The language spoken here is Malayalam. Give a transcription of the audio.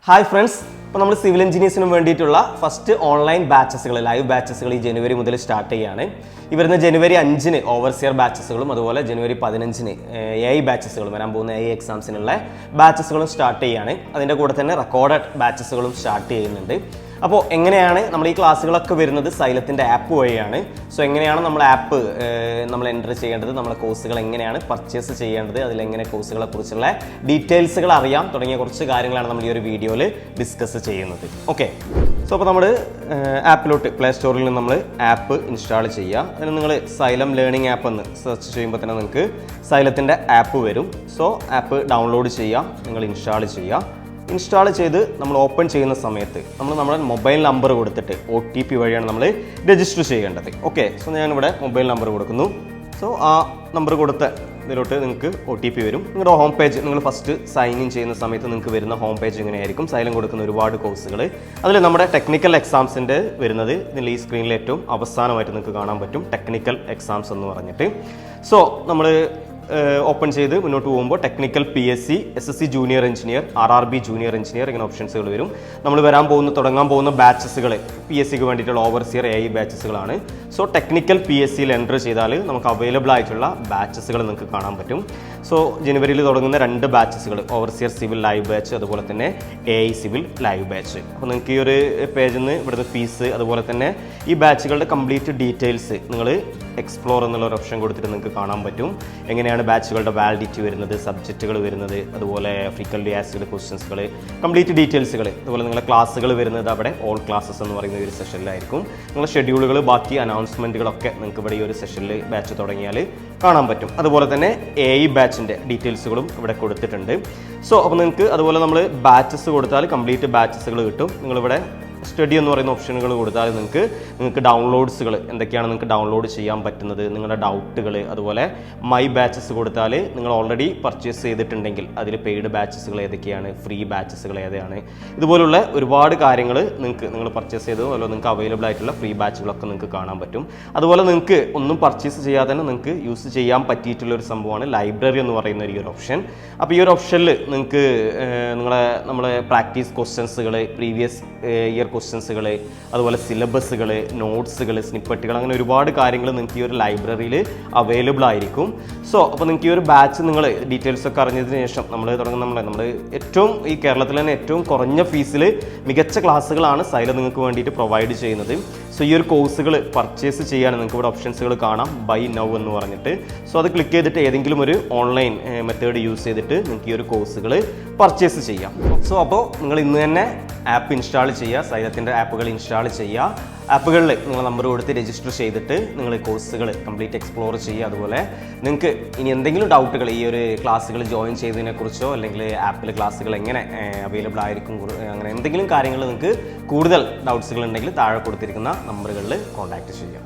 ഹായ് ഫ്രണ്ട്സ്, ഇപ്പോൾ നമ്മൾ സിവിൽ എഞ്ചിനീയേഴ്സിനും വേണ്ടിയിട്ടുള്ള ഫസ്റ്റ് ഓൺലൈൻ ബാച്ചസുകൾ, ലൈവ് ബാച്ചസുകൾ ഈ ജനുവരി മുതൽ സ്റ്റാർട്ട് ചെയ്യുകയാണ്. ഈ വരുന്ന ജനുവരി 5-ന് ഓവർസിയർ ബാച്ചസുകളും അതുപോലെ ജനുവരി 15-ന് AI ബാച്ചസുകളും വരാൻ പോകുന്ന AI എക്സാംസിനുള്ള ബാച്ചസുകളും സ്റ്റാർട്ട് ചെയ്യുകയാണ്. അതിൻ്റെ കൂടെ തന്നെ റെക്കോർഡഡ് ബാച്ചസുകളും സ്റ്റാർട്ട് ചെയ്യുന്നുണ്ട്. അപ്പോൾ എങ്ങനെയാണ് നമ്മൾ ഈ ക്ലാസ്സുകളൊക്കെ വരുന്നത് സൈലത്തിൻ്റെ ആപ്പ് വഴിയാണ്. സോ എങ്ങനെയാണ് നമ്മൾ ആപ്പ് നമ്മൾ എൻ്റർ ചെയ്യേണ്ടത്, നമ്മുടെ കോഴ്സുകൾ എങ്ങനെയാണ് പർച്ചേസ് ചെയ്യേണ്ടത്, അതിലെങ്ങനെ കോഴ്സുകളെ കുറിച്ചുള്ള ഡീറ്റെയിൽസുകൾ അറിയാം തുടങ്ങിയ കുറച്ച് കാര്യങ്ങളാണ് നമ്മൾ ഈ ഒരു വീഡിയോയിൽ ഡിസ്കസ് ചെയ്യുന്നത്. ഓക്കെ, സോ അപ്പോൾ നമ്മൾ ആപ്പിലോട്ട് പ്ലേ സ്റ്റോറിൽ നിന്ന് നമ്മൾ ആപ്പ് ഇൻസ്റ്റാൾ ചെയ്യുക. അതിന് നിങ്ങൾ സൈലം ലേണിംഗ് ആപ്പ് എന്ന് സെർച്ച് ചെയ്യുമ്പോൾ തന്നെ നിങ്ങൾക്ക് സൈലത്തിൻ്റെ ആപ്പ് വരും. സോ ആപ്പ് ഡൗൺലോഡ് ചെയ്യുക, നിങ്ങൾ ഇൻസ്റ്റാൾ ചെയ്യുക. ഇൻസ്റ്റാൾ ചെയ്ത് നമ്മൾ ഓപ്പൺ ചെയ്യുന്ന സമയത്ത് നമ്മൾ നമ്മുടെ മൊബൈൽ നമ്പർ കൊടുത്തിട്ട് OTP വഴിയാണ് നമ്മൾ രജിസ്റ്റർ ചെയ്യേണ്ടത്. ഓക്കെ, സോ ഞാനിവിടെ മൊബൈൽ നമ്പർ കൊടുക്കുന്നു. സോ ആ നമ്പർ കൊടുത്ത ഇതിലോട്ട് നിങ്ങൾക്ക് OTP വരും. നിങ്ങളുടെ ഹോം പേജ്, നിങ്ങൾ ഫസ്റ്റ് സൈൻ ഇൻ ചെയ്യുന്ന സമയത്ത് നിങ്ങൾക്ക് വരുന്ന ഹോം പേജ് ഇങ്ങനെയായിരിക്കും. സൈലം കൊടുക്കുന്ന ഒരുപാട് കോഴ്സുകൾ, അതിൽ നമ്മുടെ ടെക്നിക്കൽ എക്സാംസിൻ്റെ വരുന്നത് ഇതിൽ ഈ സ്ക്രീനിൽ ഏറ്റവും അവസാനമായിട്ട് നിങ്ങൾക്ക് കാണാൻ പറ്റും, ടെക്നിക്കൽ എക്സാംസ് എന്ന് പറഞ്ഞിട്ട്. സോ നമ്മൾ ഓപ്പൺ ചെയ്ത് മുന്നോട്ട് പോകുമ്പോൾ technical PSC, SSC junior engineer, RRB junior engineer ഇങ്ങനെ ഓപ്ഷൻസുകൾ വരും. നമ്മൾ തുടങ്ങാൻ പോകുന്ന ബാച്ചസുകൾ PSCക്ക് വേണ്ടിയിട്ടുള്ള ഓവർസിയർ AI ബാച്ചസുകളാണ്. സോ ടെക്നിക്കൽ PSCയിൽ എൻ്റർ ചെയ്താൽ നമുക്ക് അവൈലബിൾ ആയിട്ടുള്ള ബാച്ചസുകൾ നിങ്ങൾക്ക് കാണാൻ പറ്റും. സോ ജനുവരിയിൽ തുടങ്ങുന്ന 2 ബാച്ചസുകൾ, ഓവർസിയർ സിവിൽ ലൈവ് ബാച്ച് അതുപോലെ തന്നെ AI സിവിൽ ലൈവ് ബാച്ച്. അപ്പോൾ നിങ്ങൾക്ക് ഈ ഒരു പേജിൽ നിന്ന് ഇവിടുത്തെ ഫീസ് അതുപോലെ തന്നെ ഈ ബാച്ചുകളുടെ കംപ്ലീറ്റ് ഡീറ്റെയിൽസ് നിങ്ങൾ എക്സ്പ്ലോർ എന്നുള്ള ഒരു ഓപ്ഷൻ കൊടുത്തിട്ട് നിങ്ങൾക്ക് കാണാൻ പറ്റും. എങ്ങനെയാണ് ബാച്ചുകളുടെ വാലിഡിറ്റി വരുന്നത്, സബ്ജക്റ്റുകൾ വരുന്നത്, അതുപോലെ ഫ്രീക്വൻ്റ്ലി ആസ്ക്ഡ് ക്വസ്റ്റ്യൻസുകൾ, കംപ്ലീറ്റ് ഡീറ്റെയിൽസുകൾ, അതുപോലെ നിങ്ങളുടെ ക്ലാസ്സുകൾ വരുന്നത് അവിടെ ഓൾ ക്ലാസ്സസ് എന്ന് പറയുന്ന ഒരു സെഷനിലായിരിക്കും. നിങ്ങളുടെ ഷെഡ്യൂളുകൾ, ബാക്കി അനൗൺസ്മെൻറ്റുകളൊക്കെ നിങ്ങൾക്ക് ഇവിടെ ഈ ഒരു സെഷനിൽ ബാച്ച് തുടങ്ങിയാൽ കാണാൻ പറ്റും. അതുപോലെ തന്നെ AI ബാച്ചിൻ്റെ ഡീറ്റെയിൽസുകളും ഇവിടെ കൊടുത്തിട്ടുണ്ട്. സോ അപ്പോൾ നിങ്ങൾക്ക് അതുപോലെ നമ്മൾ ബാച്ചസ് കൊടുത്താൽ കംപ്ലീറ്റ് ബാച്ചസുകൾ കിട്ടും. നിങ്ങളിവിടെ സ്റ്റഡി എന്ന് പറയുന്ന ഓപ്ഷനുകൾ കൊടുത്താൽ നിങ്ങൾക്ക് ഡൗൺലോഡ്സുകൾ എന്തൊക്കെയാണ് നിങ്ങൾക്ക് ഡൗൺലോഡ് ചെയ്യാൻ പറ്റുന്നത്, നിങ്ങളുടെ ഡൗട്ടുകൾ, അതുപോലെ മൈ ബാച്ചസ് കൊടുത്താൽ നിങ്ങൾ ഓൾറെഡി പർച്ചേസ് ചെയ്തിട്ടുണ്ടെങ്കിൽ അതിൽ പെയ്ഡ് ബാച്ചസുകൾ ഏതൊക്കെയാണ്, ഫ്രീ ബാച്ചസുകൾ ഏതാണ്, ഇതുപോലുള്ള ഒരുപാട് കാര്യങ്ങൾ നിങ്ങൾ പർച്ചേസ് ചെയ്തതോ അല്ലോ നിങ്ങൾക്ക് അവൈലബിൾ ആയിട്ടുള്ള ഫ്രീ ബാച്ചുകളൊക്കെ നിങ്ങൾക്ക് കാണാൻ പറ്റും. അതുപോലെ നിങ്ങൾക്ക് ഒന്നും പർച്ചേസ് ചെയ്യാതെ തന്നെ നിങ്ങൾക്ക് യൂസ് ചെയ്യാൻ പറ്റിയിട്ടുള്ള ഒരു സംഭവമാണ് ലൈബ്രറി എന്ന് പറയുന്ന ഈ ഒരു ഓപ്ഷൻ. അപ്പോൾ ഈ ഒരു ഓപ്ഷനിൽ നിങ്ങൾക്ക് നമ്മളെ പ്രാക്ടീസ് ക്വസ്റ്റ്യൻസുകൾ, പ്രീവിയസ് ഇയർ ക്വസ്റ്റ്യൻസുകൾ, അതുപോലെ സിലബസുകൾ, നോട്ട്സുകൾ, സ്നിപ്പറ്റുകൾ, അങ്ങനെ ഒരുപാട് കാര്യങ്ങൾ നിങ്ങൾക്ക് ഈ ഒരു ലൈബ്രറിയിൽ അവൈലബിൾ ആയിരിക്കും. സോ അപ്പോൾ നിങ്ങൾക്ക് ഈ ഒരു ബാച്ച് നിങ്ങൾ ഡീറ്റെയിൽസ് ഒക്കെ അറിഞ്ഞതിന് ശേഷം നമ്മൾ ഏറ്റവും ഈ കേരളത്തിൽ തന്നെ ഏറ്റവും കുറഞ്ഞ ഫീസിൽ മികച്ച ക്ലാസ്സുകളാണ് സൈലം നിങ്ങൾക്ക് വേണ്ടിയിട്ട് പ്രൊവൈഡ് ചെയ്യുന്നത്. സോ ഈ ഒരു കോഴ്സുകൾ പർച്ചേസ് ചെയ്യാൻ നിങ്ങൾക്ക് ഇവിടെ ഓപ്ഷൻസുകൾ കാണാം, ബൈ നൗ എന്ന് പറഞ്ഞിട്ട്. സോ അത് ക്ലിക്ക് ചെയ്തിട്ട് ഏതെങ്കിലും ഒരു ഓൺലൈൻ മെത്തേഡ് യൂസ് ചെയ്തിട്ട് നിങ്ങൾക്ക് ഈ ഒരു കോഴ്സുകൾ പർച്ചേസ് ചെയ്യാം. സോ അപ്പോൾ നിങ്ങൾ ഇന്ന് തന്നെ ആപ്പ് ഇൻസ്റ്റാൾ ചെയ്യുക, സൈലത്തിൻ്റെ ആപ്പുകൾ ഇൻസ്റ്റാൾ ചെയ്യുക. ആപ്പുകളിൽ നിങ്ങൾ നമ്പർ കൊടുത്ത് രജിസ്റ്റർ ചെയ്തിട്ട് നിങ്ങൾ കോഴ്സുകൾ കംപ്ലീറ്റ് എക്സ്പ്ലോർ ചെയ്യുക. അതുപോലെ നിങ്ങൾക്ക് ഇനി എന്തെങ്കിലും ഡൗട്ടുകൾ ഈ ഒരു ക്ലാസ്സുകൾ ജോയിൻ ചെയ്തതിനെക്കുറിച്ചോ അല്ലെങ്കിൽ ആപ്പിൽ ക്ലാസ്സുകൾ എങ്ങനെ അവൈലബിൾ ആയിരിക്കും, അങ്ങനെ എന്തെങ്കിലും കാര്യങ്ങൾ നിങ്ങൾക്ക് കൂടുതൽ ഡൗട്ട്സുകൾ ഉണ്ടെങ്കിൽ താഴെ കൊടുത്തിരിക്കുന്ന നമ്പറുകളിൽ കോൺടാക്റ്റ് ചെയ്യുക.